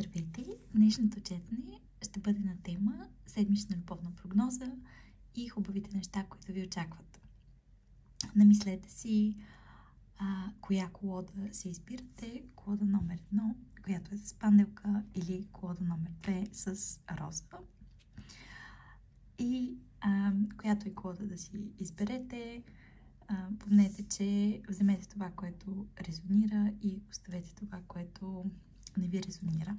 Здравейте! Днешното четене ще бъде на тема седмична любовна прогноза и хубавите неща, които ви очакват. Намислете си коя колода си избирате. Колода номер 1, която е с панделка, или колода номер 2 с роза. И която и колода да си изберете, помнете, че вземете това, което резонира, и оставете това, което не ви резонира.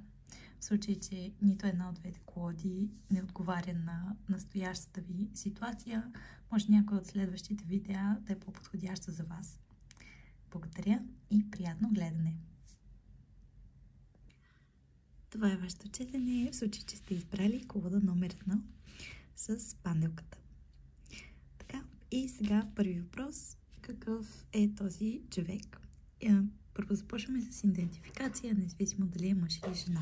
В случай, че нито една от двете колоди не отговаря на настоящата ви ситуация, може някой от следващите видеа да е по-подходяща за вас. Благодаря и приятно гледане! Това е вашето четене, в случай, че сте избрали колода номер 1 с панделката. Така, и сега първи въпрос. Какъв е този човек? Първо започваме с идентификация, независимо дали е мъж или жена.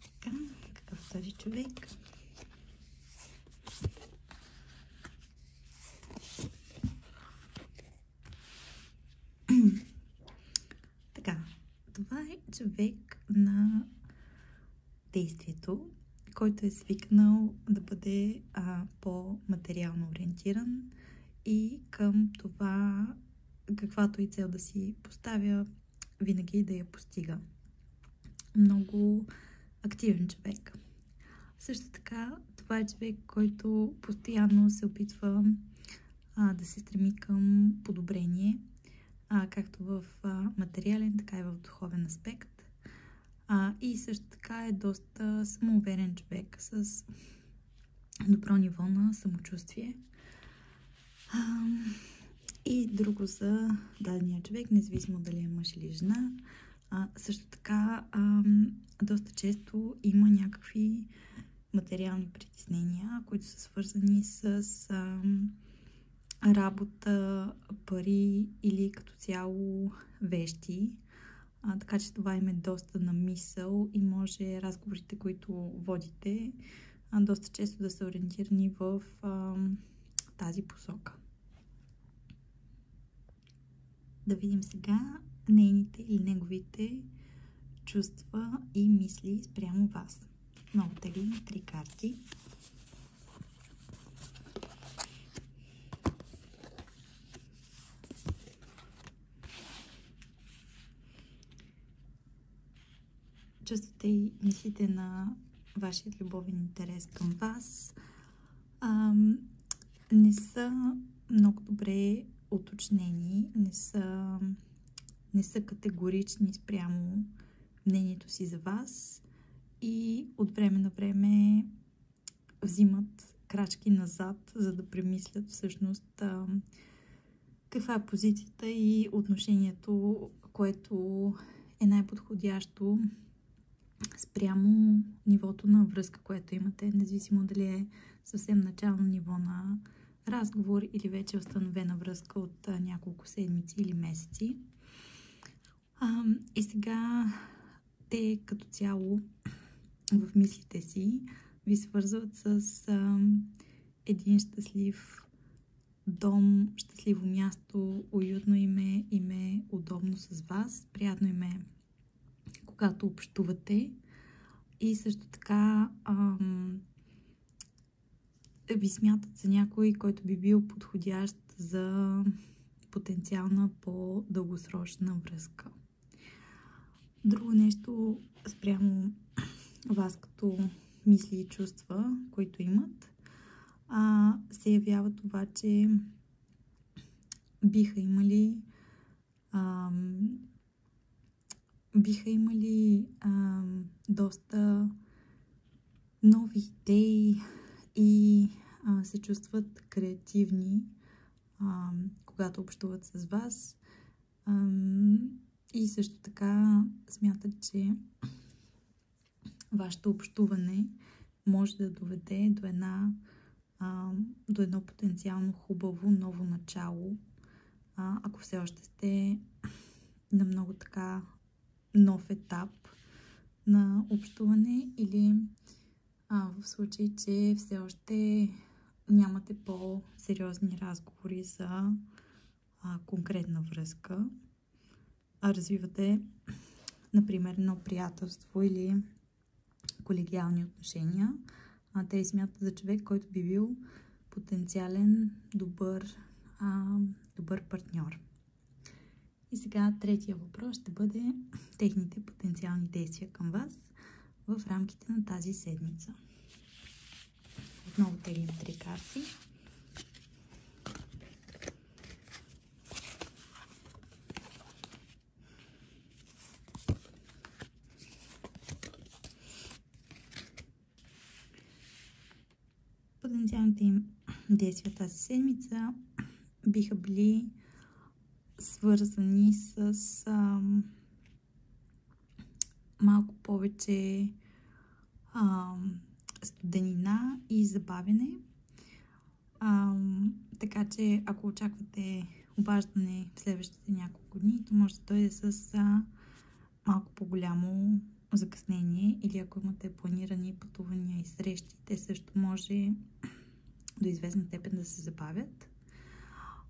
Така, какъв е този човек? Така, това е човек на действието, който е свикнал да бъде по-материално ориентиран и към това, каквато и цел да си поставя, винаги да я постига. Много активен човек. Също така, това е човек, който постоянно се опитва да се стреми към подобрение, както в материален, така и в духовен аспект. И също така е доста самоуверен човек с добро ниво на самочувствие. И друго за дадения човек, независимо дали е мъж или жена, също така доста често има някакви материални притеснения, които са свързани с работа, пари или като цяло вещи. Така че това им е доста на мисъл и може разговорите, които водите, доста често да са ориентирани в тази посока. Да видим сега нейните или неговите чувства и мисли спрямо вас. Много тегли 3 карти. Чувствате и мислите на вашия любовен интерес към вас не са много добре уточнени, не са категорични спрямо мнението си за вас и от време на време взимат крачки назад, за да премислят всъщност каква е позицията и отношението, което е най-подходящо спрямо нивото на връзка, което имате, независимо дали е съвсем начално ниво на разговор или вече установена връзка от няколко седмици или месеци. И сега те като цяло в мислите си ви свързват с един щастлив дом, щастливо място, уютно им е удобно с вас, приятно им е когато общувате, и също така ви смятат за някой, който би бил подходящ за потенциална по-дългосрочна връзка. Друго нещо спрямо вас като мисли и чувства, които имат, се явява това, че биха имали доста нови идеи и се чувстват креативни, когато общуват с вас. И също така смятат, че вашето общуване може да доведе до едно потенциално хубаво ново начало, ако все още сте на много така нов етап на общуване, или в случай, че все още нямате по-сериозни разговори за конкретна връзка. развивате, например, едно приятелство или колегиални отношения. Те смятат за човек, който би бил потенциален добър партньор. И сега третия въпрос ще бъде техните потенциални действия към вас в рамките на тази седмица. Отново теглим 3 карти. Потенциалните им действия тази седмица биха били свързани с малко повече студенина и забавяне. Така че ако очаквате обаждане в следващите няколко дни, то може да дойде с малко по-голямо закъснение, или ако имате планирани пътувания и срещи, те също може до известна степен да се забавят.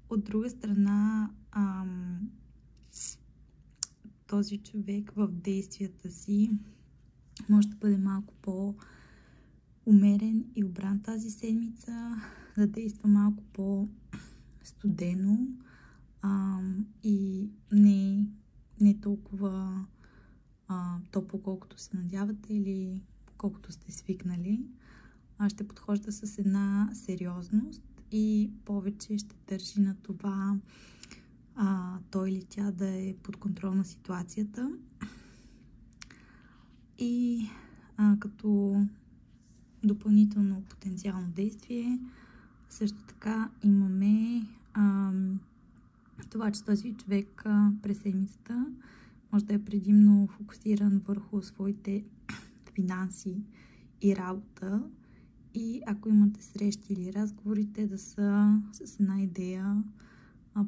От друга страна, този човек в действията си може да бъде малко по-умерен и обран тази седмица, да действа малко по-студено и не толкова топло, колкото се надявате или колкото сте свикнали. Ще подхожда с една сериозност и повече ще държи на това той или тя да е под контрол на ситуацията. И като допълнително потенциално действие също така имаме това, че този човек през седмицата може да е предимно фокусиран върху своите финанси и работа. И ако имате срещи или разговорите да са с една идея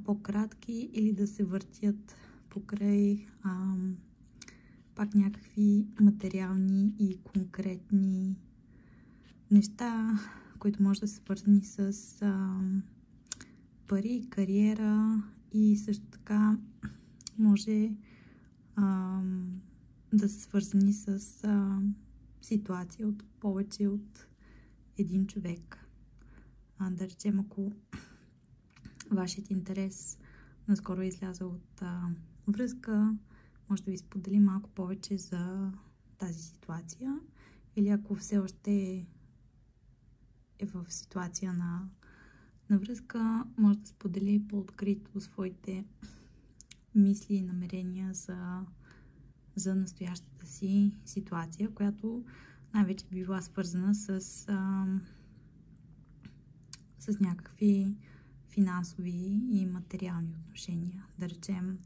по-кратки или да се въртят покрай пак някакви материални и конкретни неща, които може да са свързани с пари, кариера и също така може да са свързани с ситуация от повече от един човек. Да речем, ако вашият интерес наскоро е излязъл от връзка, може да ви сподели малко повече за тази ситуация. Или ако все още е в ситуация на връзка, може да сподели по-открито своите мисли и намерения за настоящата си ситуация, която най-вече би била свързана с някакви финансови и материални отношения. Да речем,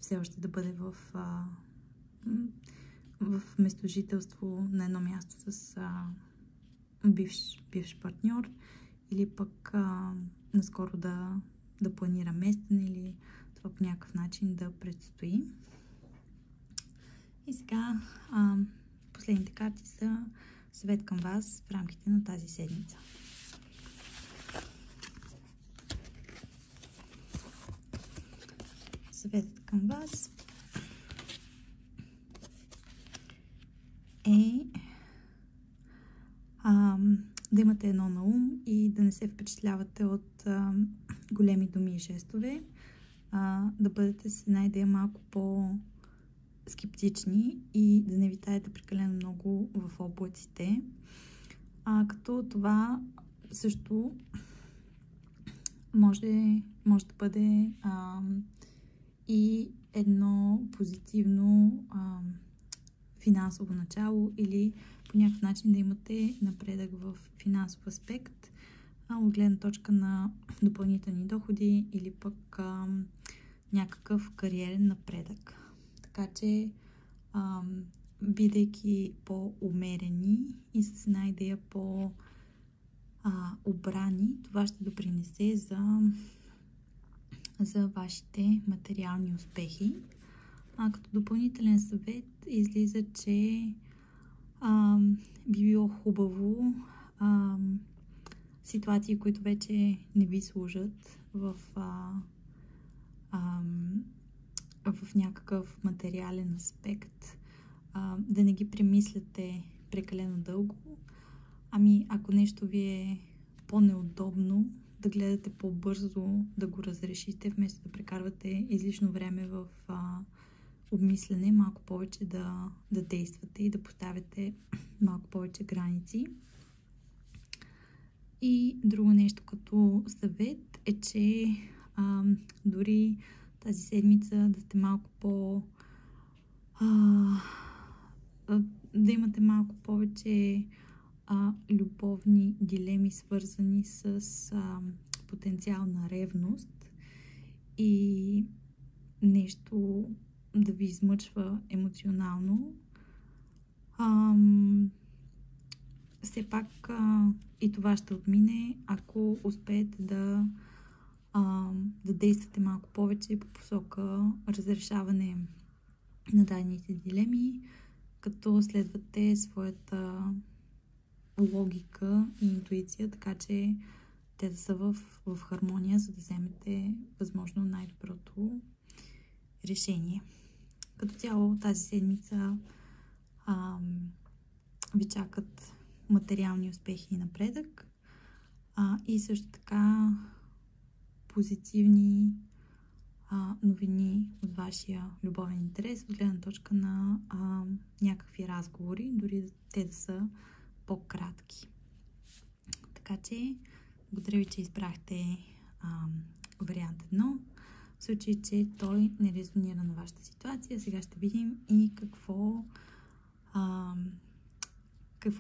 все още да бъде в местожителство на едно място с бивш партньор, или пък наскоро да планира местен, или това по някакъв начин да предстои. И сега последните карти са съвет към вас в рамките на тази седмица. Съветът към вас е да имате едно на ум и да не се впечатлявате от големи думи и жестове, да бъдете с една идея малко по-скептични и да не витаете прекалено много в облаците. Като това също може да бъде и едно позитивно финансово начало, или по някакъв начин да имате напредък в финансов аспект от гледна точка на допълнителни доходи или пък някакъв кариерен напредък. Така че бидейки по-умерени и с една идея по-обрани, това ще допринесе за вашите материални успехи. Като допълнителен съвет излиза, че би било хубаво ситуации, които вече не ви служат в в някакъв материален аспект, да не ги премисляте прекалено дълго. Ами, ако нещо ви е по-неудобно, да гледате по-бързо да го разрешите, вместо да прекарвате излишно време в обмислене, малко повече да действате и да поставяте малко повече граници. И друго нещо като съвет е, че дори тази седмица да сте малко да имате малко повече любовни дилеми, свързани с потенциална ревност и нещо да ви измъчва емоционално. Все пак и това ще отмине, ако успеете да действате малко повече по посока разрешаване на дадените дилеми, като следвате своята логика и интуиция, така че те да са в хармония, за да вземете възможно най-доброто решение. Като цяло тази седмица ви чакат материални успехи и напредък, и също така позитивни новини от вашия любовен интерес, от гледна точка на някакви разговори, дори те да са по-кратки. Така че, благодаря ви, че избрахте вариант 1. В случай, че той не резонира на вашата ситуация, сега ще видим и какво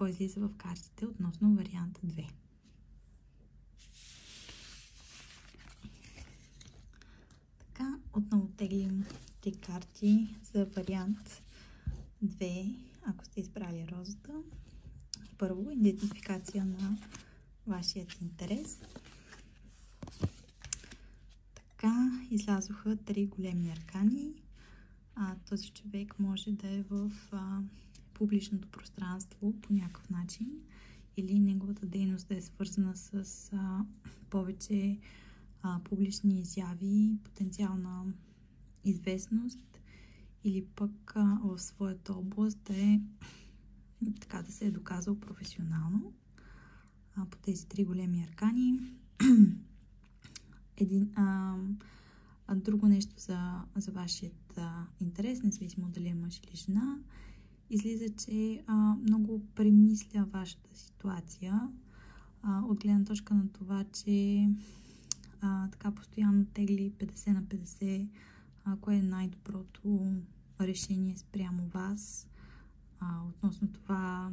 излиза в картите относно вариант 2. Така, отново теглим 3 карти за вариант 2, ако сте избрали розата. Първо, идентификация на вашият интерес. Така, излязоха 3 големи аркани. Този човек може да е в публичното пространство по някакъв начин, или неговата дейност да е свързана с повече публични изяви, потенциална известност, или пък в своята област да се е доказал професионално. По тези 3 големи аркани. Друго нещо за вашият интерес, независимо дали е мъж или жена, излиза, че много премисля вашата ситуация, от гледна точка на това, че така постоянно тегли 50 на 50, кое е най-доброто решение спрямо вас, относно това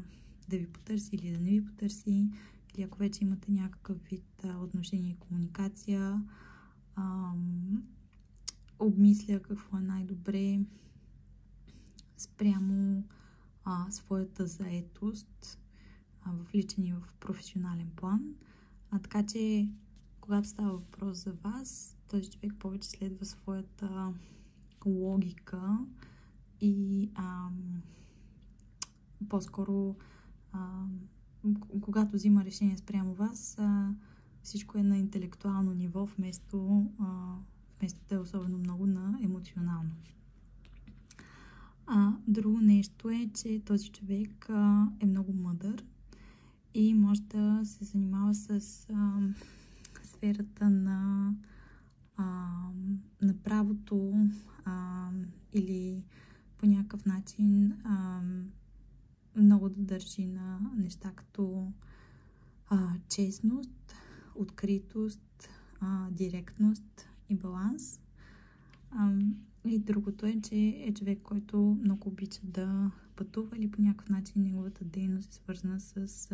да ви потърси или да не ви потърси, или ако вече имате някакъв вид отношение и комуникация, обмисля какво е най-добре спрямо своята заетост в личен и в професионален план. Така че, когато става въпрос за вас, този човек повече следва своята логика и по-скоро когато взима решение спрямо вас, всичко е на интелектуално ниво, вместо да е особено много на емоционално. Друго нещо е, че този човек е много мъдър и може да се занимава с сферата на правото, или по някакъв начин много да държи на неща като честност, откритост, директност и баланс. И другото е, че е човек, който много обича да пътува, или по някакъв начин неговата дейност е свързана с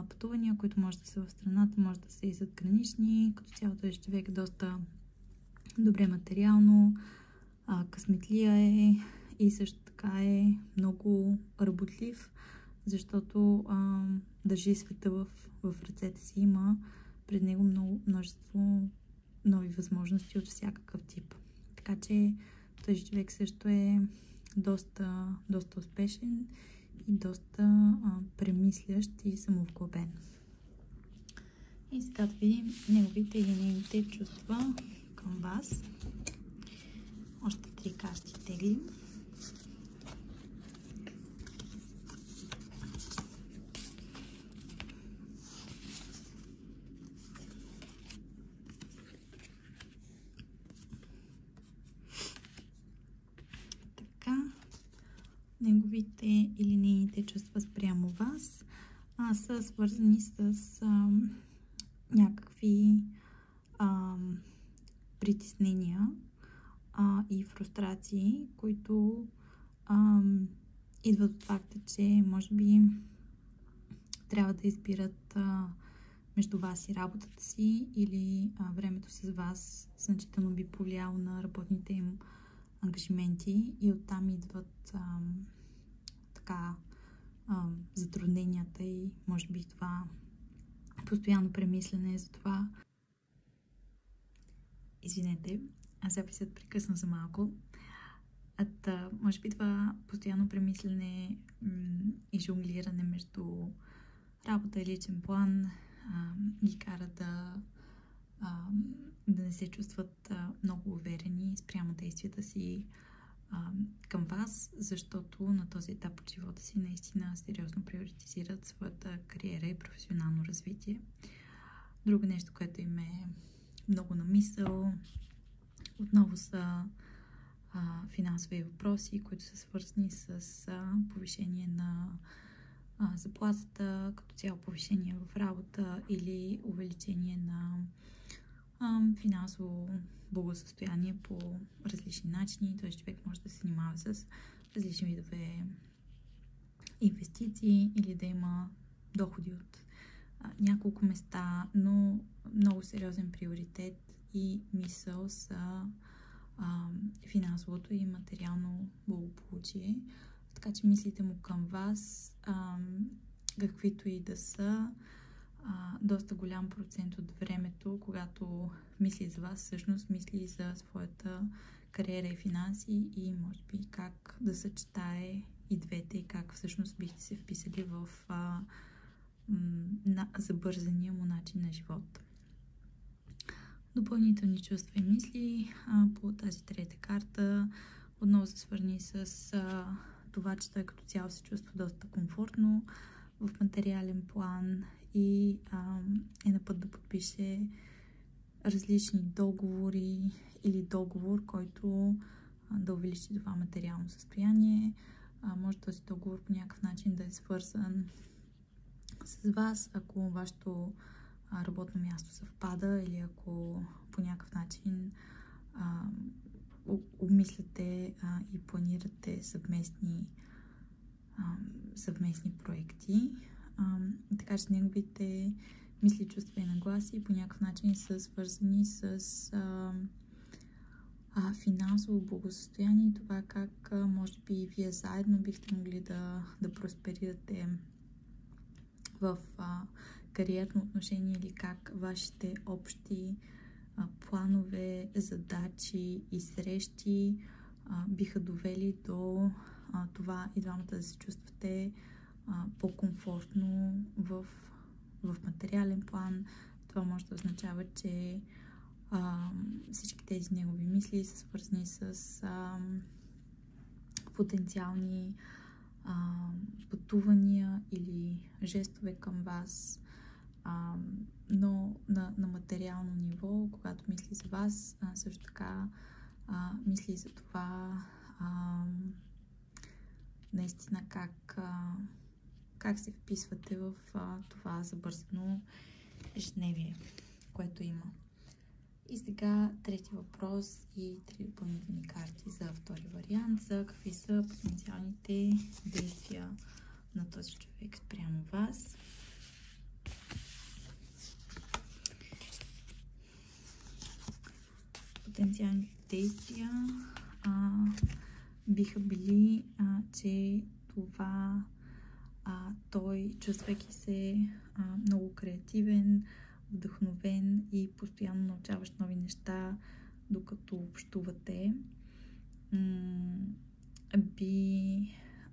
пътувания, които може да са в страната, може да са и задгранични. Като цяло този човек е доста добре материално, късметлия е и също така е много работлив, защото държи света в ръцете си. Има пред него множество нови възможности от всякакъв тип. Така че този човек също е доста успешен и доста премислящ и самовглъбен. И сега да видим неговите или нейните чувства към вас. Още 3 карти теглим. Така, неговите или нейните чувства спрямо вас са свързани с някакви притеснения и фрустрации, които идват от факта, че може би трябва да избират между вас и работата си, или времето с вас значително би повлияло на работните им ангажименти, и оттам идват затрудненията и може би това постоянно премислене за това. Извинете, записът прекъсна за малко. Може би това постоянно премислене и жонглиране между работа и личен план ги кара да не се чувстват много уверени спрямо действията си към вас, защото на този етап от живота си наистина сериозно приоритизират своята кариера и професионално развитие. Друго нещо, което им е много на мисъл, отново са финансови въпроси, които са свързани с повишение на заплатата, като цяло повишение в работа или увеличение на финансово благосъстояние по различни начини. Т.е. човек може да се занимава с различни видове инвестиции или да има доходи от няколко места, но много сериозен приоритет и мисъл са финансовото и материално благополучие. Така че мислите му към вас, каквито и да са, доста голям процент от времето, когато мисли за вас, всъщност мисли за своята кариера и финанси и може би как да съчетае и двете и как всъщност бихте се вписали в забързания му начин на живот. Допълнителни чувства и мисли по тази трета карта отново са свързани с това, че той като цяло се чувства доста комфортно в материален план и е на път да подпише различни договори или договор, който да увеличи това материално състояние. Може този договор по някакъв начин да е свързан с вас, ако вашето работно място съвпада или ако по някакъв начин обмисляте и планирате съвместни проекти. Така че неговите мисли, чувства и нагласи по някакъв начин са свързани с финансово благосъстояние и това как може би вие заедно бихте могли да просперирате в кариерно отношение или как вашите общи планове, задачи и срещи биха довели до това и двамата да се чувствате по-комфортно в материален план. Това може да означава, че всички тези негови мисли са свързани с потенциални пътувания или жестове към вас, но на материално ниво, когато мисли за вас, също така мисли за това наистина как се вписвате в това забързано ежедневие, което има. И сега трети въпрос и 3 допълнителни карти за втори вариант, за какви са потенциалните действия на този човек спрямо вас. Потенциалните действия биха били, че това той, чувствайки се много креативен, вдъхновен и постоянно научаващ нови неща, докато общувате,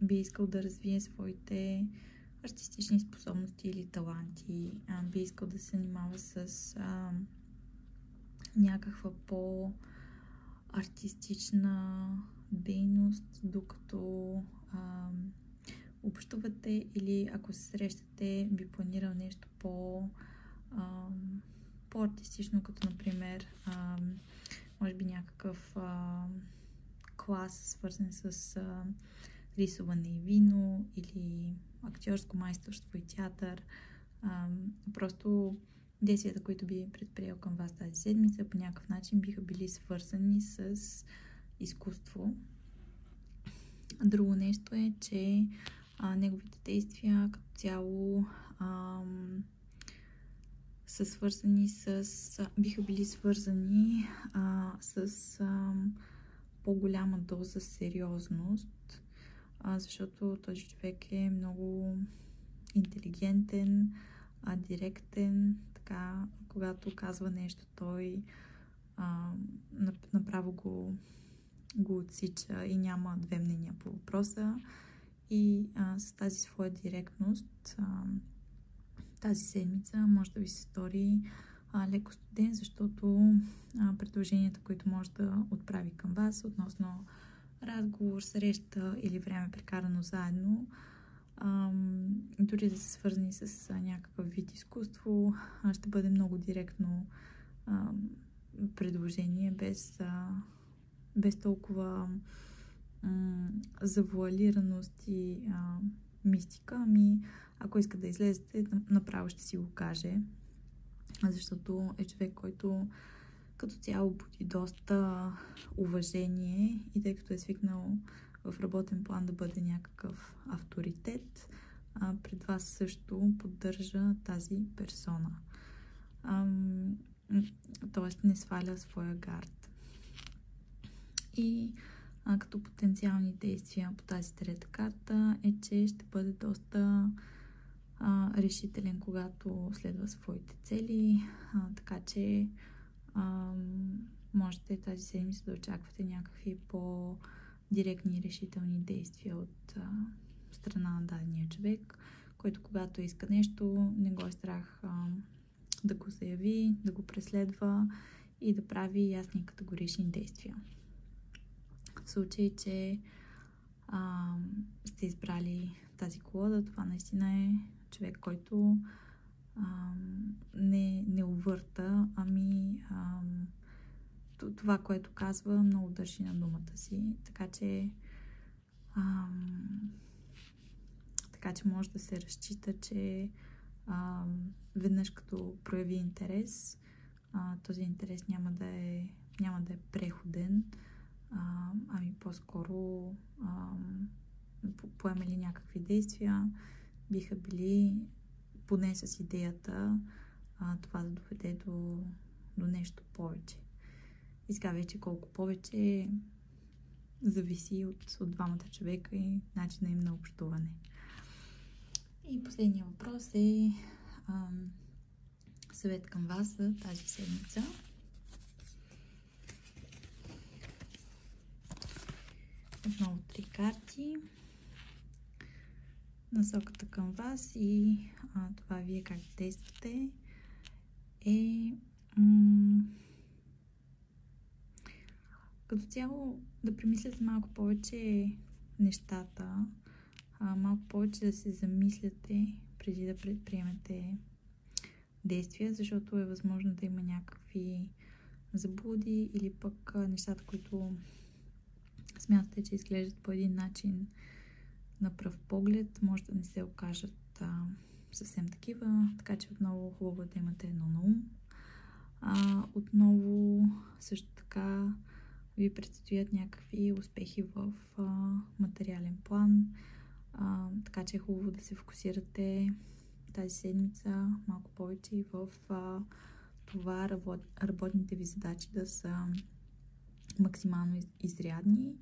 би искал да развие своите артистични способности или таланти, би искал да се занимава с някаква артистична дейност, докато общувате, или ако се срещате, би планирал нещо по-артистично, като например може би някакъв клас, свързан с рисуване и вино, или актьорско майсторство и театър. Просто действията, които би предприел към вас тази седмица, по някакъв начин биха били свързани с изкуство. Друго нещо е, че неговите действия като цяло са свързани биха били свързани с по-голяма доза сериозност, защото този човек е много интелигентен, директен, така, когато казва нещо, той направо го отсича и няма две мнения по въпроса. И с тази своя директност тази седмица може да ви се стори леко студен, защото предложенията, които може да отправи към вас относно разговор, среща или време прекарано заедно, дори да са свързани с някакъв вид изкуство, ще бъде много директно предложение, без толкова завуалираност и мистика. Ако иска да излезете, направо ще си го каже, защото е човек, който като цяло буди доста уважение, и тъй като е свикнал в работен план да бъде някакъв авторитет, пред вас също поддържа тази персона. Тоест не сваля своя гард. И като потенциални действия по тази трета карта е, че ще бъде доста решителен, когато следва своите цели, така че можете тази седмица да очаквате някакви по-директни и решителни действия от страна на дадения човек, който когато иска нещо, не го е страх да го заяви, да го преследва и да прави ясни и категорични действия. В случай, че сте избрали тази колода, това наистина е човек, който не увърта, това, което казва, много държи на думата си. Така че може да се разчита, че веднъж като прояви интерес, този интерес няма да е преходен, по-скоро поемали някакви действия, биха били поне с идеята това да доведе до нещо повече. И сега вече колко повече зависи от двамата човека и начина им на общуване. И последния въпрос е съвет към вас за тази седмица. Отново 3 карти. Насоката към вас и това вие как действате е като цяло да премисляте малко повече нещата, малко повече да се замисляте преди да предприемете действия, защото е възможно да има някакви заблуди или пък нещата, които смятате, че изглеждат по един начин на пръв поглед, може да не се окажат съвсем такива, така че отново хубаво да имате едно на ум. Отново също така ви предстоят някакви успехи в материален план, така че е хубаво да се фокусирате тази седмица малко повече и в това работните ви задачи да са максимално изрядни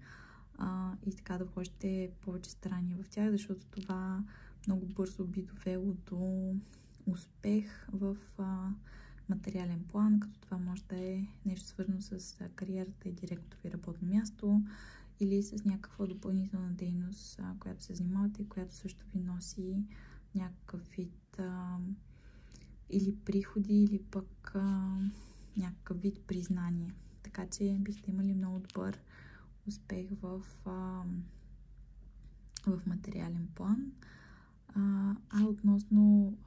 и така да вложите повече старания в тях, защото това много бързо би довело до успех в материален план, като това може да е нещо свързано с кариерата и директното ви работно място или с някаква допълнителна дейност, която се занимавате и която също ви носи някакъв вид или приходи, или пък някакъв вид признание. така че бихте имали много добър успех в материален план. Относно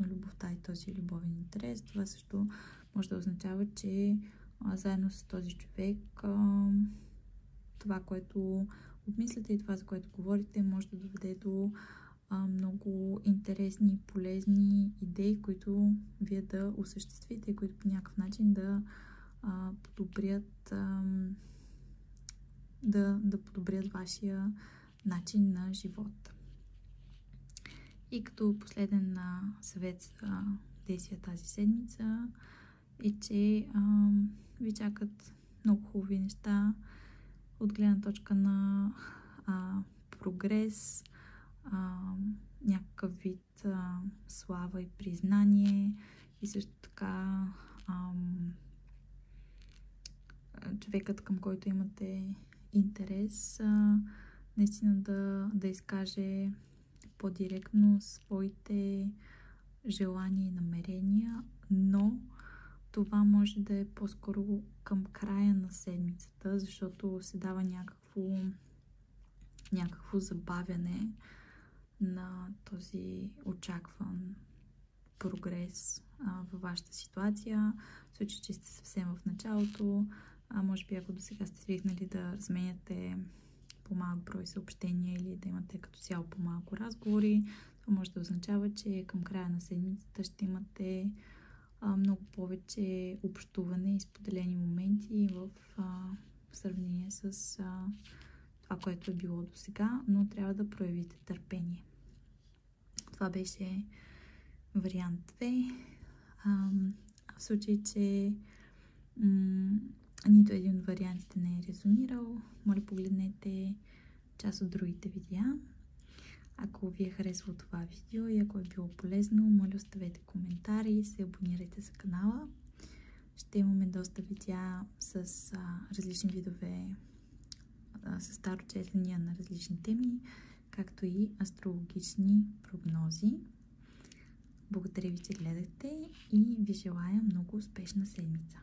любовта и този любовен интерес, това също може да означава, че заедно с този човек това, което обмисляте и това, за което говорите, може да доведе до много интересни и полезни идеи, които вие да осъществите и които по някакъв начин да подобрят вашия начин на живот. И като последен съвет за действия тази седмица е, че ви чакат много хубави неща от гледна точка на прогрес, някакъв вид слава и признание и също така човекът, към който имате интерес, наистина да изкаже по-директно своите желания и намерения, но това може да е по-скоро към края на седмицата, защото се дава някакво забавяне на този очакван прогрес във вашата ситуация. В случай, че сте съвсем в началото, може би ако до сега сте свикнали да разменяте по-малък брой съобщения или да имате като цяло по-малко разговори, това може да означава, че към края на седмицата ще имате много повече общуване и споделени моменти в сравнение с това, което е било до сега, но трябва да проявите търпение. Това беше вариант 2. В случай, че нито един от вариантите не е резонирал, моля погледнете част от другите видеа. Ако ви е харесало това видео и ако е било полезно, моля оставете коментари и се абонирайте за канала. Ще имаме доста видеа с различни видове с старочисления на различни теми, както и астрологични прогнози. Благодаря ви, че гледахте и ви желая много успешна седмица!